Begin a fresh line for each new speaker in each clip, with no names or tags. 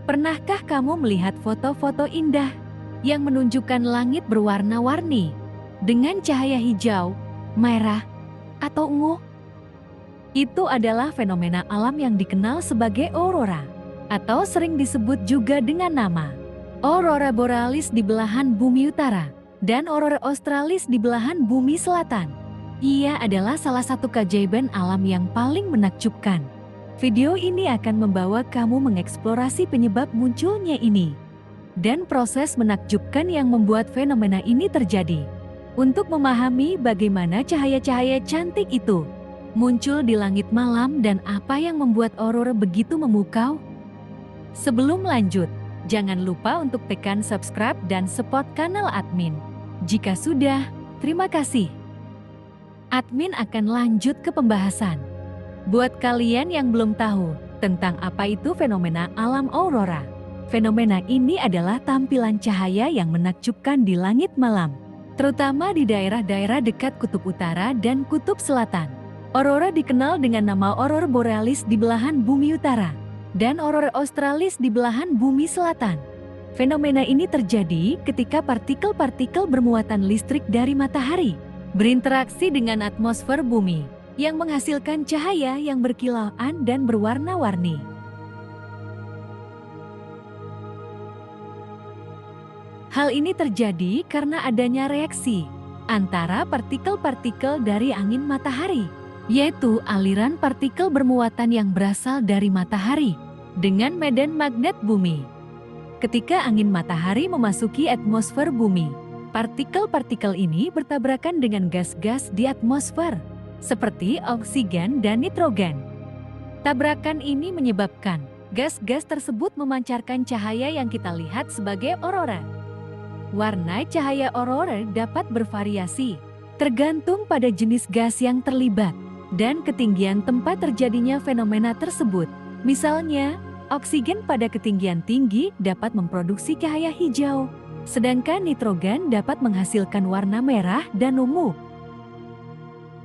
Pernahkah kamu melihat foto-foto indah yang menunjukkan langit berwarna-warni dengan cahaya hijau, merah, atau ungu? Itu adalah fenomena alam yang dikenal sebagai aurora, atau sering disebut juga dengan nama aurora borealis di belahan bumi utara dan aurora australis di belahan bumi selatan. Ia adalah salah satu keajaiban alam yang paling menakjubkan. Video ini akan membawa kamu mengeksplorasi penyebab munculnya ini dan proses menakjubkan yang membuat fenomena ini terjadi. Untuk memahami bagaimana cahaya-cahaya cantik itu muncul di langit malam dan apa yang membuat aurora begitu memukau. Sebelum lanjut, jangan lupa untuk tekan subscribe dan support kanal admin. Jika sudah, terima kasih. Admin akan lanjut ke pembahasan. Buat kalian yang belum tahu tentang apa itu fenomena alam aurora, fenomena ini adalah tampilan cahaya yang menakjubkan di langit malam, terutama di daerah-daerah dekat kutub utara dan kutub selatan. Aurora dikenal dengan nama aurora borealis di belahan bumi utara dan aurora australis di belahan bumi selatan. Fenomena ini terjadi ketika partikel-partikel bermuatan listrik dari matahari berinteraksi dengan atmosfer bumi yang menghasilkan cahaya yang berkilauan dan berwarna-warni. Hal ini terjadi karena adanya reaksi antara partikel-partikel dari angin matahari, yaitu aliran partikel bermuatan yang berasal dari matahari dengan medan magnet bumi. Ketika angin matahari memasuki atmosfer bumi, partikel-partikel ini bertabrakan dengan gas-gas di atmosfer, seperti oksigen dan nitrogen. Tabrakan ini menyebabkan gas-gas tersebut memancarkan cahaya yang kita lihat sebagai aurora. Warna cahaya aurora dapat bervariasi, tergantung pada jenis gas yang terlibat dan ketinggian tempat terjadinya fenomena tersebut. Misalnya, oksigen pada ketinggian tinggi dapat memproduksi cahaya hijau, sedangkan nitrogen dapat menghasilkan warna merah dan ungu.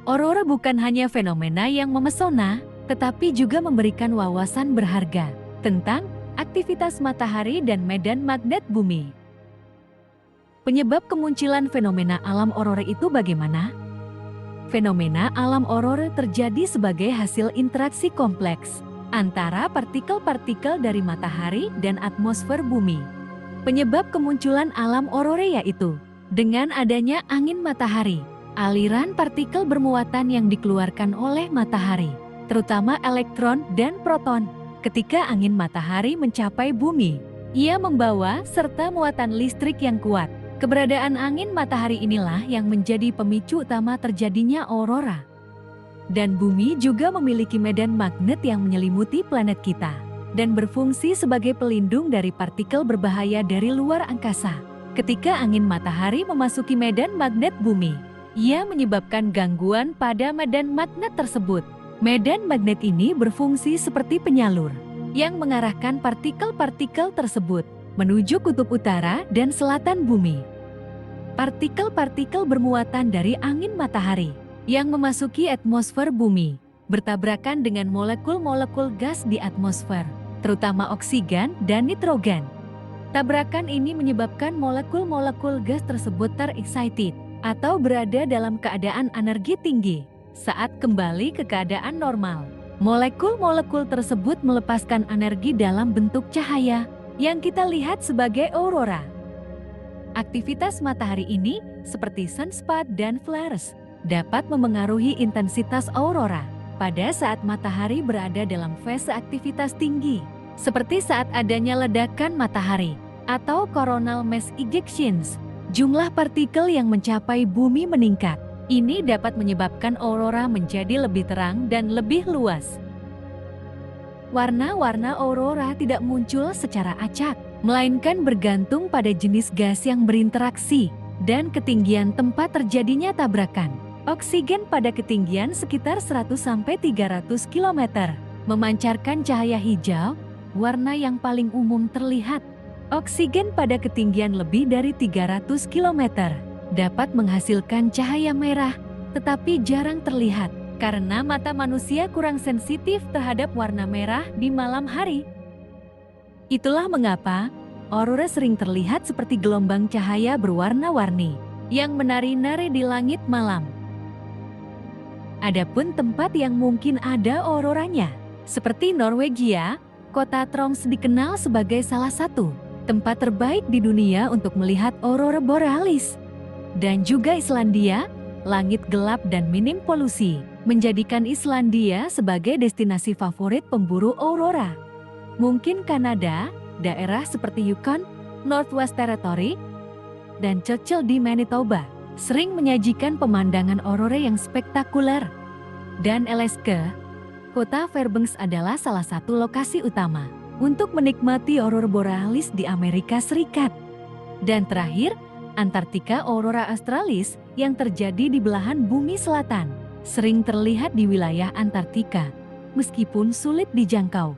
Aurora bukan hanya fenomena yang memesona, tetapi juga memberikan wawasan berharga tentang aktivitas matahari dan medan magnet bumi. Penyebab kemunculan fenomena alam aurora itu bagaimana? Fenomena alam aurora terjadi sebagai hasil interaksi kompleks antara partikel-partikel dari matahari dan atmosfer bumi. Penyebab kemunculan alam aurora yaitu dengan adanya angin matahari, aliran partikel bermuatan yang dikeluarkan oleh matahari, terutama elektron dan proton. Ketika angin matahari mencapai bumi, ia membawa serta muatan listrik yang kuat. Keberadaan angin matahari inilah yang menjadi pemicu utama terjadinya aurora. Dan bumi juga memiliki medan magnet yang menyelimuti planet kita dan berfungsi sebagai pelindung dari partikel berbahaya dari luar angkasa. Ketika angin matahari memasuki medan magnet bumi, ia menyebabkan gangguan pada medan magnet tersebut. Medan magnet ini berfungsi seperti penyalur yang mengarahkan partikel-partikel tersebut menuju kutub utara dan selatan bumi. Partikel-partikel bermuatan dari angin matahari yang memasuki atmosfer bumi bertabrakan dengan molekul-molekul gas di atmosfer, terutama oksigen dan nitrogen. Tabrakan ini menyebabkan molekul-molekul gas tersebut terexcited atau berada dalam keadaan energi tinggi. Saat kembali ke keadaan normal, molekul-molekul tersebut melepaskan energi dalam bentuk cahaya yang kita lihat sebagai aurora. Aktivitas matahari ini, seperti sunspot dan flares, dapat memengaruhi intensitas aurora pada saat matahari berada dalam fase aktivitas tinggi, seperti saat adanya ledakan matahari atau coronal mass ejections. Jumlah partikel yang mencapai bumi meningkat. Ini dapat menyebabkan aurora menjadi lebih terang dan lebih luas. Warna-warna aurora tidak muncul secara acak, melainkan bergantung pada jenis gas yang berinteraksi dan ketinggian tempat terjadinya tabrakan. Oksigen pada ketinggian sekitar 100–300 km memancarkan cahaya hijau, warna yang paling umum terlihat. Oksigen pada ketinggian lebih dari 300 km dapat menghasilkan cahaya merah, tetapi jarang terlihat karena mata manusia kurang sensitif terhadap warna merah di malam hari. Itulah mengapa aurora sering terlihat seperti gelombang cahaya berwarna-warni yang menari-nari di langit malam. Adapun tempat yang mungkin ada auroranya, seperti Norwegia, kota Troms dikenal sebagai salah satu tempat terbaik di dunia untuk melihat aurora borealis. Dan juga Islandia, langit gelap dan minim polusi, menjadikan Islandia sebagai destinasi favorit pemburu aurora. Mungkin Kanada, daerah seperti Yukon, Northwest Territory, dan Churchill di Manitoba, sering menyajikan pemandangan aurora yang spektakuler. Dan Alaska, kota Fairbanks adalah salah satu lokasi utama untuk menikmati aurora borealis di Amerika Serikat. Dan terakhir, Antartika aurora australis yang terjadi di belahan bumi selatan, sering terlihat di wilayah Antartika, meskipun sulit dijangkau.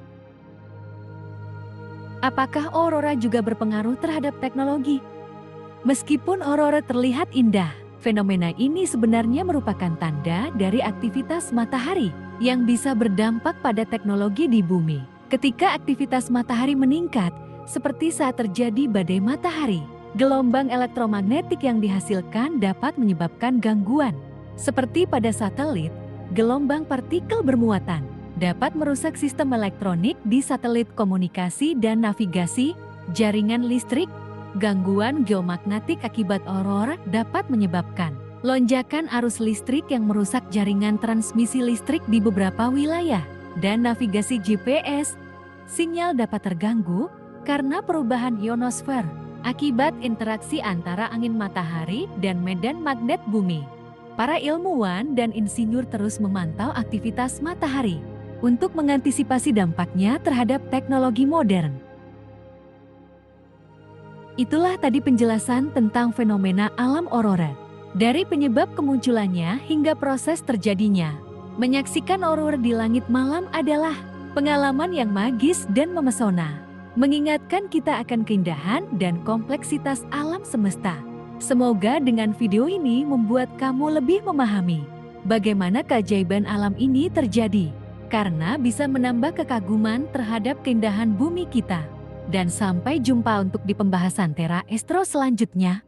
Apakah aurora juga berpengaruh terhadap teknologi? Meskipun aurora terlihat indah, fenomena ini sebenarnya merupakan tanda dari aktivitas matahari yang bisa berdampak pada teknologi di bumi. Ketika aktivitas matahari meningkat, seperti saat terjadi badai matahari, gelombang elektromagnetik yang dihasilkan dapat menyebabkan gangguan. Seperti pada satelit, gelombang partikel bermuatan dapat merusak sistem elektronik di satelit komunikasi dan navigasi, jaringan listrik. Gangguan geomagnetik akibat aurora dapat menyebabkan lonjakan arus listrik yang merusak jaringan transmisi listrik di beberapa wilayah, dan navigasi GPS. Sinyal dapat terganggu karena perubahan ionosfer akibat interaksi antara angin matahari dan medan magnet bumi. Para ilmuwan dan insinyur terus memantau aktivitas matahari untuk mengantisipasi dampaknya terhadap teknologi modern. Itulah tadi penjelasan tentang fenomena alam aurora. Dari penyebab kemunculannya hingga proses terjadinya. Menyaksikan aurora di langit malam adalah pengalaman yang magis dan memesona. Mengingatkan kita akan keindahan dan kompleksitas alam semesta. Semoga dengan video ini membuat kamu lebih memahami bagaimana keajaiban alam ini terjadi, karena bisa menambah kekaguman terhadap keindahan bumi kita. Dan sampai jumpa untuk di pembahasan Tera Astro selanjutnya.